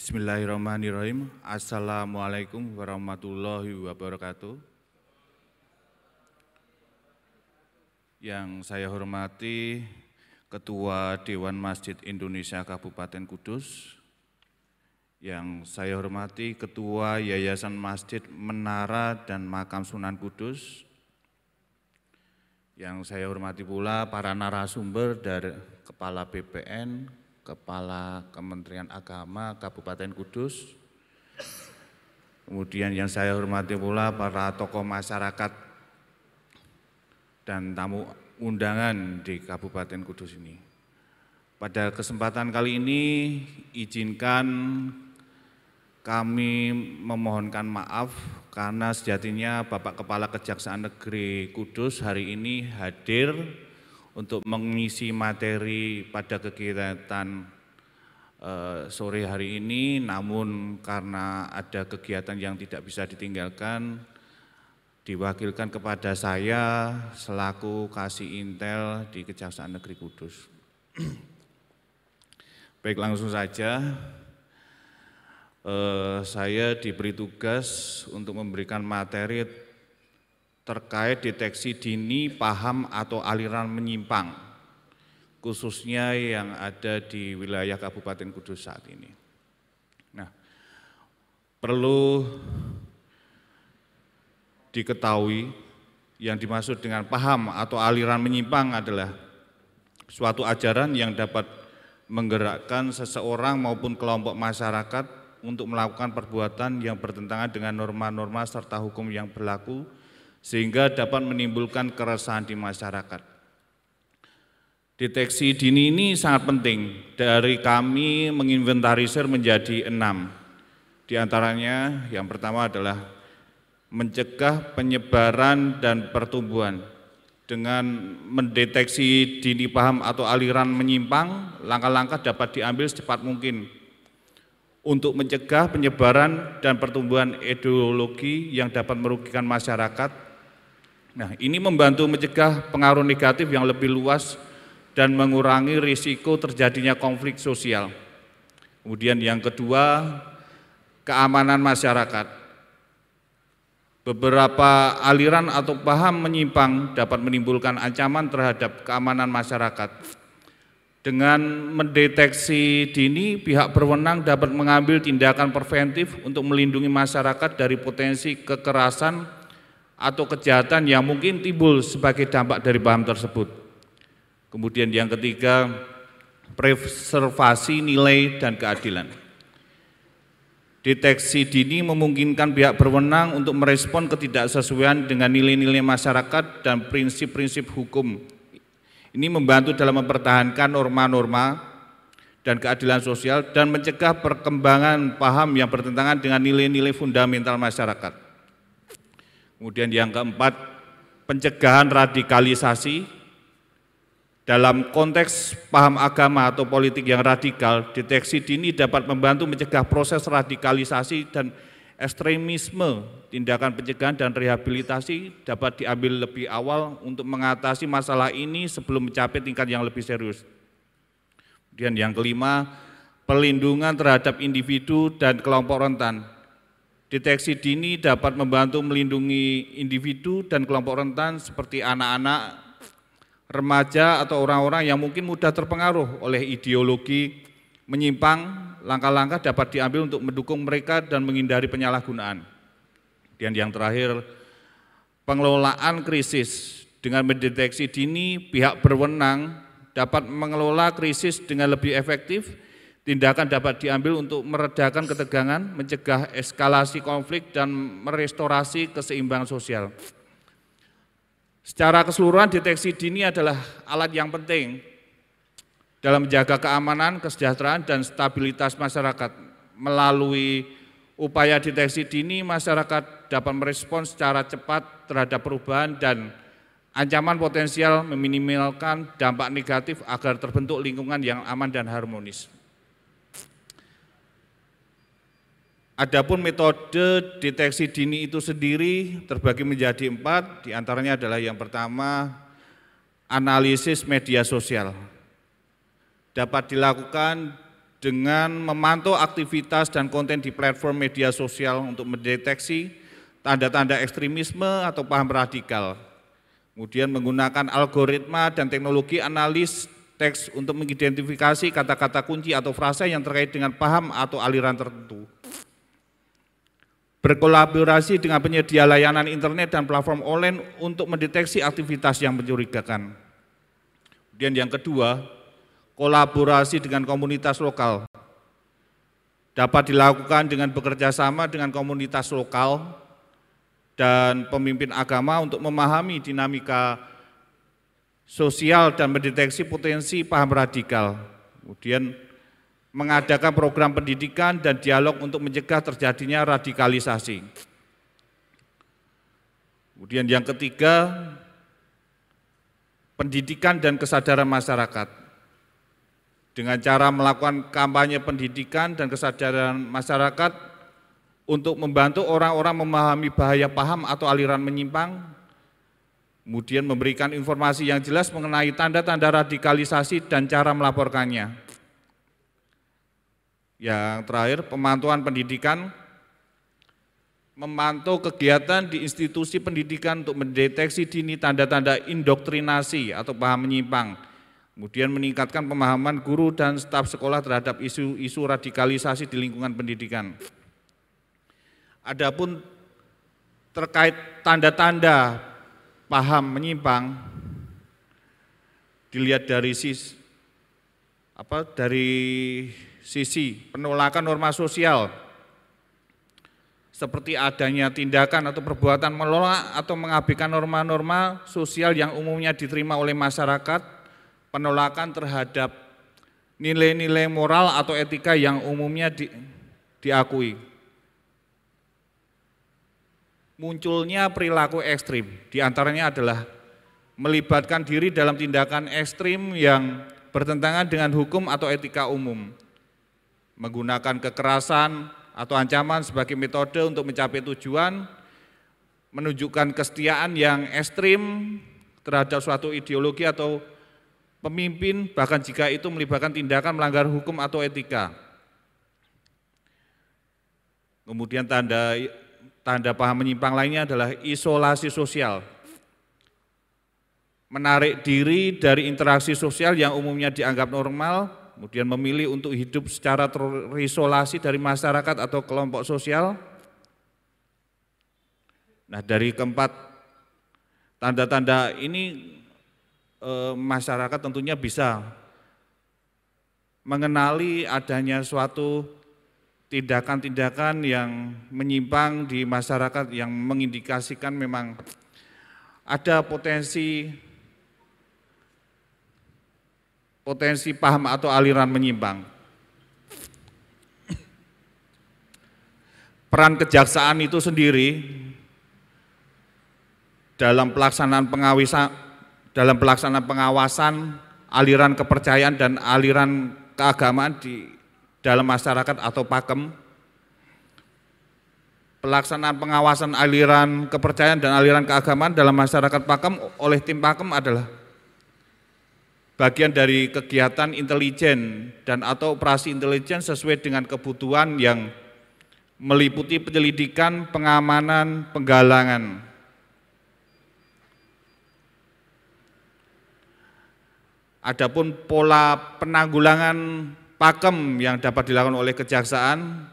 Bismillahirrahmanirrahim. Assalamualaikum warahmatullahi wabarakatuh. Yang saya hormati Ketua Dewan Masjid Indonesia Kabupaten Kudus, yang saya hormati Ketua Yayasan Masjid Menara dan Makam Sunan Kudus, yang saya hormati pula para narasumber dari Kepala BPN, Kepala Kementerian Agama Kabupaten Kudus, kemudian yang saya hormati pula para tokoh masyarakat dan tamu undangan di Kabupaten Kudus ini. Pada kesempatan kali ini izinkan kami memohonkan maaf karena sejatinya Bapak Kepala Kejaksaan Negeri Kudus hari ini hadir untuk mengisi materi pada kegiatan sore hari ini, namun karena ada kegiatan yang tidak bisa ditinggalkan, diwakilkan kepada saya selaku Kasih Intel di Kejaksaan Negeri Kudus. Baik, langsung saja. Saya diberi tugas untuk memberikan materi terkait deteksi dini paham atau aliran menyimpang, khususnya yang ada di wilayah Kabupaten Kudus saat ini. Nah, perlu diketahui yang dimaksud dengan paham atau aliran menyimpang adalah suatu ajaran yang dapat menggerakkan seseorang maupun kelompok masyarakat untuk melakukan perbuatan yang bertentangan dengan norma-norma serta hukum yang berlaku, sehingga dapat menimbulkan keresahan di masyarakat. Deteksi dini ini sangat penting. Dari kami menginventarisir menjadi 6. Di antaranya yang pertama adalah mencegah penyebaran dan pertumbuhan. Dengan mendeteksi dini paham atau aliran menyimpang, langkah-langkah dapat diambil secepat mungkin untuk mencegah penyebaran dan pertumbuhan ideologi yang dapat merugikan masyarakat. Nah, ini membantu mencegah pengaruh negatif yang lebih luas dan mengurangi risiko terjadinya konflik sosial. Kemudian yang kedua, keamanan masyarakat. Beberapa aliran atau paham menyimpang dapat menimbulkan ancaman terhadap keamanan masyarakat. Dengan mendeteksi dini, pihak berwenang dapat mengambil tindakan preventif untuk melindungi masyarakat dari potensi kekerasan atau kejahatan yang mungkin timbul sebagai dampak dari paham tersebut. Kemudian yang ketiga, preservasi nilai dan keadilan. Deteksi dini memungkinkan pihak berwenang untuk merespon ketidaksesuaian dengan nilai-nilai masyarakat dan prinsip-prinsip hukum. Ini membantu dalam mempertahankan norma-norma dan keadilan sosial dan mencegah perkembangan paham yang bertentangan dengan nilai-nilai fundamental masyarakat. Kemudian yang keempat, pencegahan radikalisasi. Dalam konteks paham agama atau politik yang radikal, deteksi dini dapat membantu mencegah proses radikalisasi dan ekstremisme. Tindakan pencegahan dan rehabilitasi dapat diambil lebih awal untuk mengatasi masalah ini sebelum mencapai tingkat yang lebih serius. Kemudian yang kelima, perlindungan terhadap individu dan kelompok rentan. Deteksi dini dapat membantu melindungi individu dan kelompok rentan seperti anak-anak, remaja atau orang-orang yang mungkin mudah terpengaruh oleh ideologi menyimpang. Langkah-langkah dapat diambil untuk mendukung mereka dan menghindari penyalahgunaan. Dan yang terakhir, pengelolaan krisis. Dengan mendeteksi dini, pihak berwenang dapat mengelola krisis dengan lebih efektif. Tindakan dapat diambil untuk meredakan ketegangan, mencegah eskalasi konflik, dan merestorasi keseimbangan sosial. Secara keseluruhan, deteksi dini adalah alat yang penting dalam menjaga keamanan, kesejahteraan, dan stabilitas masyarakat. Melalui upaya deteksi dini, masyarakat dapat merespon secara cepat terhadap perubahan dan ancaman potensial, meminimalkan dampak negatif agar terbentuk lingkungan yang aman dan harmonis. Adapun metode deteksi dini itu sendiri terbagi menjadi 4, diantaranya adalah yang pertama, analisis media sosial. Dapat dilakukan dengan memantau aktivitas dan konten di platform media sosial untuk mendeteksi tanda-tanda ekstremisme atau paham radikal. Kemudian menggunakan algoritma dan teknologi analis teks untuk mengidentifikasi kata-kata kunci atau frasa yang terkait dengan paham atau aliran tertentu. Berkolaborasi dengan penyedia layanan internet dan platform online untuk mendeteksi aktivitas yang mencurigakan. Kemudian yang kedua, kolaborasi dengan komunitas lokal. Dapat dilakukan dengan bekerja sama dengan komunitas lokal dan pemimpin agama untuk memahami dinamika sosial dan mendeteksi potensi paham radikal. Kemudian mengadakan program pendidikan dan dialog untuk mencegah terjadinya radikalisasi. Kemudian yang ketiga, pendidikan dan kesadaran masyarakat. Dengan cara melakukan kampanye pendidikan dan kesadaran masyarakat untuk membantu orang-orang memahami bahaya paham atau aliran menyimpang, kemudian memberikan informasi yang jelas mengenai tanda-tanda radikalisasi dan cara melaporkannya. Yang terakhir, pemantauan pendidikan, memantau kegiatan di institusi pendidikan untuk mendeteksi dini tanda-tanda indoktrinasi atau paham menyimpang, kemudian meningkatkan pemahaman guru dan staf sekolah terhadap isu-isu radikalisasi di lingkungan pendidikan. Adapun terkait tanda-tanda paham menyimpang, dilihat dari sisi penolakan norma sosial, seperti adanya tindakan atau perbuatan menolak atau mengabaikan norma-norma sosial yang umumnya diterima oleh masyarakat, penolakan terhadap nilai-nilai moral atau etika yang umumnya diakui. Munculnya perilaku ekstrim, diantaranya adalah melibatkan diri dalam tindakan ekstrim yang bertentangan dengan hukum atau etika umum, menggunakan kekerasan atau ancaman sebagai metode untuk mencapai tujuan, menunjukkan kesetiaan yang ekstrim terhadap suatu ideologi atau pemimpin, bahkan jika itu melibatkan tindakan melanggar hukum atau etika. Kemudian tanda paham menyimpang lainnya adalah isolasi sosial, menarik diri dari interaksi sosial yang umumnya dianggap normal, kemudian memilih untuk hidup secara terisolasi dari masyarakat atau kelompok sosial. Nah, dari keempat tanda-tanda ini masyarakat tentunya bisa mengenali adanya suatu tindakan-tindakan yang menyimpang di masyarakat yang mengindikasikan memang ada potensi paham atau aliran menyimpang. Peran kejaksaan itu sendiri dalam pelaksanaan pengawasan aliran kepercayaan dan aliran keagamaan di dalam masyarakat atau PAKEM, pelaksanaan pengawasan aliran kepercayaan dan aliran keagamaan dalam masyarakat PAKEM oleh tim PAKEM adalah bagian dari kegiatan intelijen dan atau operasi intelijen sesuai dengan kebutuhan yang meliputi penyelidikan, pengamanan, penggalangan. Adapun pola penanggulangan PAKEM yang dapat dilakukan oleh kejaksaan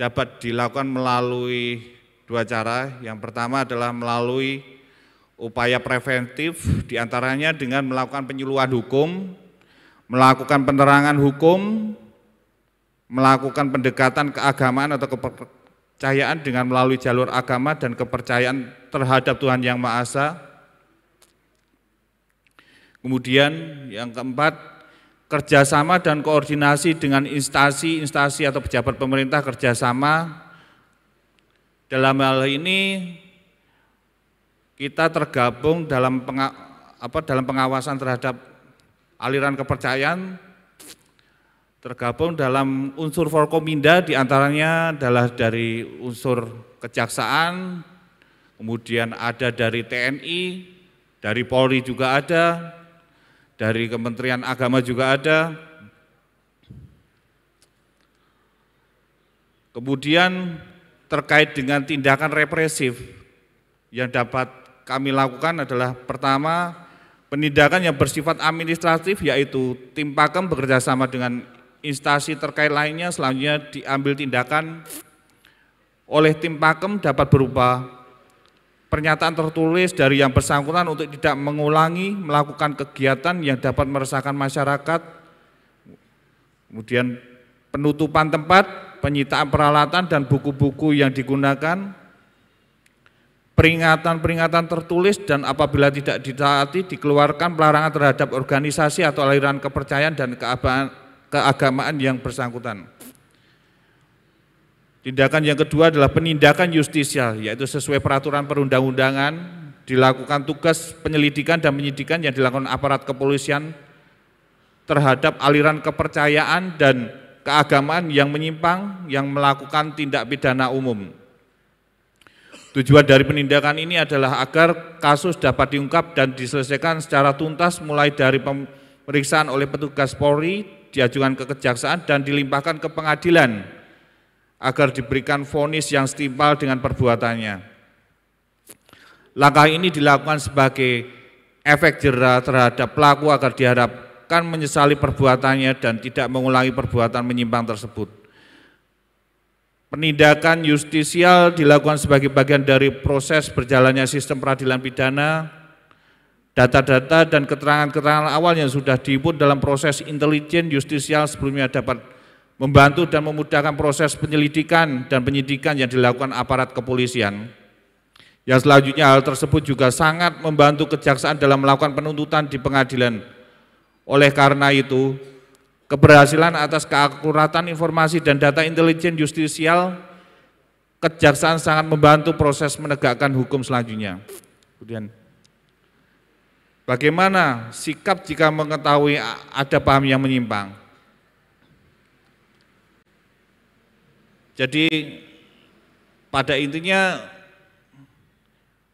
dapat dilakukan melalui dua cara. Yang pertama adalah melalui upaya preventif, diantaranya dengan melakukan penyuluhan hukum, melakukan penerangan hukum, melakukan pendekatan keagamaan atau kepercayaan dengan melalui jalur agama dan kepercayaan terhadap Tuhan Yang Maha Esa. Kemudian yang keempat, kerjasama dan koordinasi dengan instansi atau pejabat pemerintah kerjasama. Dalam hal ini kita tergabung dalam pengawasan terhadap aliran kepercayaan, tergabung dalam unsur Forkominda, diantaranya adalah dari unsur kejaksaan, kemudian ada dari TNI, dari Polri juga ada, dari Kementerian Agama juga ada. Kemudian terkait dengan tindakan represif yang dapat kami lakukan adalah pertama, penindakan yang bersifat administratif yaitu tim Pakem bekerja sama dengan instansi terkait lainnya, selanjutnya diambil tindakan oleh tim Pakem dapat berupa pernyataan tertulis dari yang bersangkutan untuk tidak mengulangi melakukan kegiatan yang dapat meresahkan masyarakat, kemudian penutupan tempat, penyitaan peralatan dan buku-buku yang digunakan, peringatan-peringatan tertulis, dan apabila tidak ditaati dikeluarkan pelarangan terhadap organisasi atau aliran kepercayaan dan keagamaan yang bersangkutan. Tindakan yang kedua adalah penindakan justisial, yaitu sesuai peraturan perundang-undangan dilakukan tugas penyelidikan dan penyidikan yang dilakukan aparat kepolisian terhadap aliran kepercayaan dan keagamaan yang menyimpang yang melakukan tindak pidana umum. Tujuan dari penindakan ini adalah agar kasus dapat diungkap dan diselesaikan secara tuntas mulai dari pemeriksaan oleh petugas Polri, diajukan ke kejaksaan dan dilimpahkan ke pengadilan agar diberikan vonis yang setimpal dengan perbuatannya. Langkah ini dilakukan sebagai efek jera terhadap pelaku agar diharapkan menyesali perbuatannya dan tidak mengulangi perbuatan menyimpang tersebut. Penindakan justisial dilakukan sebagai bagian dari proses berjalannya sistem peradilan pidana. Data-data dan keterangan-keterangan awal yang sudah diinput dalam proses intelijen justisial sebelumnya dapat membantu dan memudahkan proses penyelidikan dan penyidikan yang dilakukan aparat kepolisian. Yang selanjutnya hal tersebut juga sangat membantu kejaksaan dalam melakukan penuntutan di pengadilan. Oleh karena itu, keberhasilan atas keakuratan informasi dan data intelijen justisial, kejaksaan sangat membantu proses menegakkan hukum selanjutnya. Kemudian, bagaimana sikap jika mengetahui ada paham yang menyimpang? Jadi pada intinya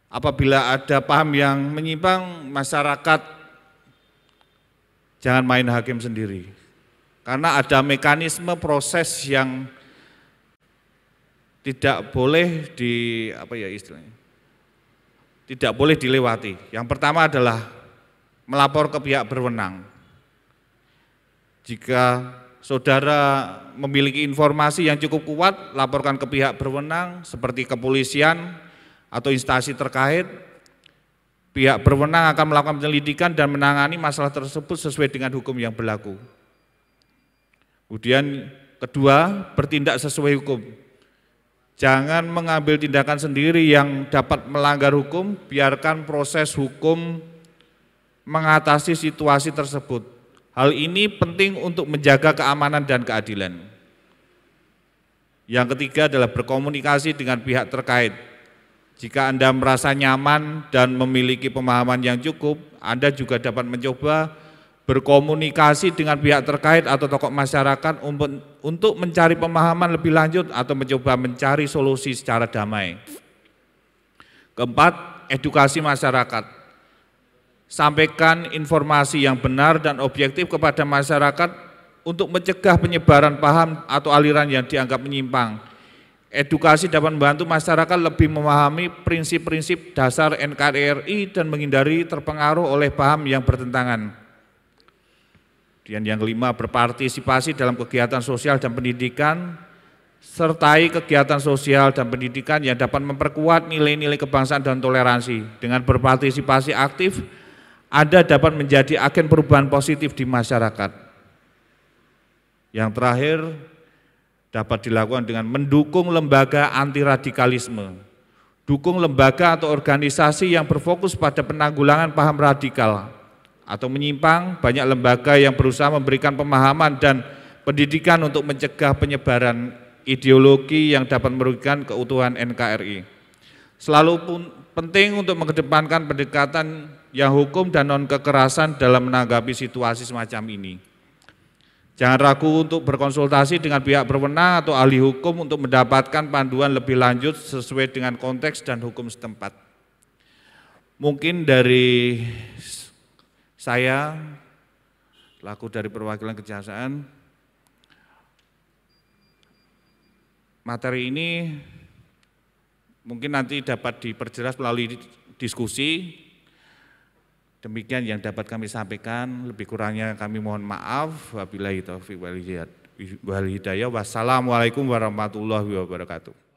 apabila ada paham yang menyimpang, masyarakat jangan main hakim sendiri. Karena ada mekanisme proses yang tidak boleh tidak boleh dilewati. Yang pertama adalah melapor ke pihak berwenang. Jika saudara memiliki informasi yang cukup kuat, laporkan ke pihak berwenang seperti kepolisian atau instansi terkait. Pihak berwenang akan melakukan penyelidikan dan menangani masalah tersebut sesuai dengan hukum yang berlaku. Kemudian kedua, bertindak sesuai hukum. Jangan mengambil tindakan sendiri yang dapat melanggar hukum, biarkan proses hukum mengatasi situasi tersebut. Hal ini penting untuk menjaga keamanan dan keadilan. Yang ketiga adalah berkomunikasi dengan pihak terkait. Jika Anda merasa nyaman dan memiliki pemahaman yang cukup, Anda juga dapat mencoba berkomunikasi dengan pihak terkait atau tokoh masyarakat untuk mencari pemahaman lebih lanjut atau mencoba mencari solusi secara damai. Keempat, edukasi masyarakat. Sampaikan informasi yang benar dan objektif kepada masyarakat untuk mencegah penyebaran paham atau aliran yang dianggap menyimpang. Edukasi dapat membantu masyarakat lebih memahami prinsip-prinsip dasar NKRI dan menghindari terpengaruh oleh paham yang bertentangan. Dan yang kelima, berpartisipasi dalam kegiatan sosial dan pendidikan, sertai kegiatan sosial dan pendidikan yang dapat memperkuat nilai-nilai kebangsaan dan toleransi. Dengan berpartisipasi aktif, Anda dapat menjadi agen perubahan positif di masyarakat. Yang terakhir, dapat dilakukan dengan mendukung lembaga anti radikalisme. Dukung lembaga atau organisasi yang berfokus pada penanggulangan paham radikal atau menyimpang. Banyak lembaga yang berusaha memberikan pemahaman dan pendidikan untuk mencegah penyebaran ideologi yang dapat merugikan keutuhan NKRI. Selalu penting untuk mengedepankan pendekatan yang hukum dan non-kekerasan dalam menanggapi situasi semacam ini. Jangan ragu untuk berkonsultasi dengan pihak berwenang atau ahli hukum untuk mendapatkan panduan lebih lanjut sesuai dengan konteks dan hukum setempat. Mungkin dari saya, selaku dari perwakilan kejaksaan, materi ini mungkin nanti dapat diperjelas melalui diskusi. Demikian yang dapat kami sampaikan, lebih kurangnya kami mohon maaf. Wabillahi taufiq wal hidayah. Wassalamualaikum warahmatullahi wabarakatuh.